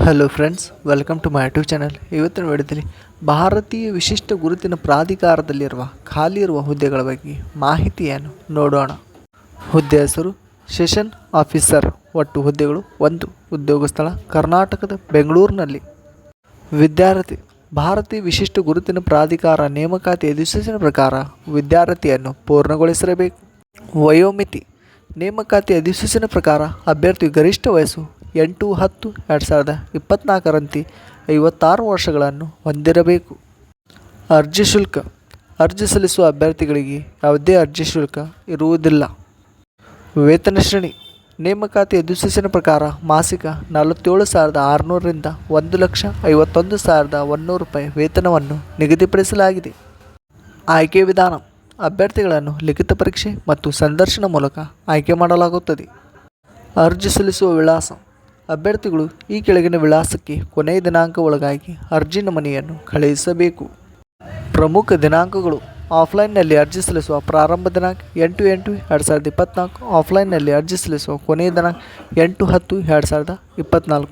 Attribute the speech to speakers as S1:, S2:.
S1: Hello friends, welcome to my YouTube channel. ಇವತ್ತಿನ ವಿಡಿಯೋದಲ್ಲಿ ಭಾರತೀಯ ವಿಶಿಷ್ಟ ಗುರುತಿನ ಪ್ರಾಧಿಕಾರದಲ್ಲಿರುವ ಖಾಲಿ ಇರುವ ಹುದ್ದೆಗಳ ಬಗ್ಗೆ ಮಾಹಿತಿಯನ್ನು ನೋಡೋಣ. ಹುದ್ದೆ ಹೆಸರು ಸೆಷನ್ ಆಫೀಸರ್. ಒಟ್ಟು ಹುದ್ದೆಗಳು 1. ಉದ್ಯೋಗ ಸ್ಥಳ ಕರ್ನಾಟಕದ ಬೆಂಗಳೂರಿನಲ್ಲಿ. ವಿದ್ಯಾರ್ಥಿ ಭಾರತೀಯ ವಿಶಿಷ್ಟ ಗುರುತಿನ ಪ್ರಾಧಿಕಾರ ನೇಮಕಾತಿ ಅಧಿಸೂಚನೆ ಪ್ರಕಾರ ವಿದ್ಯಾರ್ಥಿಯನ್ನು ಪೂರ್ಣಗೊಳಿಸಿರಬೇಕು. ವಯೋಮಿತಿ ನೇಮಕಾತಿ ಅಧಿಸೂಚನೆ ಪ್ರಕಾರ ಅಭ್ಯರ್ಥಿ ಗರಿಷ್ಠ ವಯಸ್ಸು 8/10/2024 56 ವರ್ಷಗಳನ್ನು ಹೊಂದಿರಬೇಕು. ಅರ್ಜಿ ಶುಲ್ಕ ಅರ್ಜಿ ಸಲ್ಲಿಸುವ ಅಭ್ಯರ್ಥಿಗಳಿಗೆ ಯಾವುದೇ ಅರ್ಜಿ ಶುಲ್ಕ ಇರುವುದಿಲ್ಲ. ವೇತನ ಶ್ರೇಣಿ ನೇಮಕಾತಿ ಅಧಿಸೂಚನೆ ಪ್ರಕಾರ ಮಾಸಿಕ 47,600ರಿಂದ 1,51,100 ರೂಪಾಯಿ ವೇತನವನ್ನು ನಿಗದಿಪಡಿಸಲಾಗಿದೆ. ಆಯ್ಕೆ ವಿಧಾನ ಅಭ್ಯರ್ಥಿಗಳನ್ನು ಲಿಖಿತ ಪರೀಕ್ಷೆ ಮತ್ತು ಸಂದರ್ಶನ ಮೂಲಕ ಆಯ್ಕೆ ಮಾಡಲಾಗುತ್ತದೆ. ಅರ್ಜಿ ಸಲ್ಲಿಸುವ ವಿಳಾಸ ಅಭ್ಯರ್ಥಿಗಳು ಈ ಕೆಳಗಿನ ವಿಳಾಸಕ್ಕೆ ಕೊನೆಯ ದಿನಾಂಕ ಒಳಗಾಗಿ ಅರ್ಜಿ ನಮೂನೆಯನ್ನು ಕಳುಹಿಸಬೇಕು. ಪ್ರಮುಖ ದಿನಾಂಕಗಳು: ಆಫ್ಲೈನ್ನಲ್ಲಿ ಅರ್ಜಿ ಸಲ್ಲಿಸುವ ಪ್ರಾರಂಭ ದಿನಾಂಕ 8/8/2024. ಆಫ್ಲೈನ್ನಲ್ಲಿ ಅರ್ಜಿ ಸಲ್ಲಿಸುವ ಕೊನೆಯ ದಿನಾಂಕ 8/10/2024.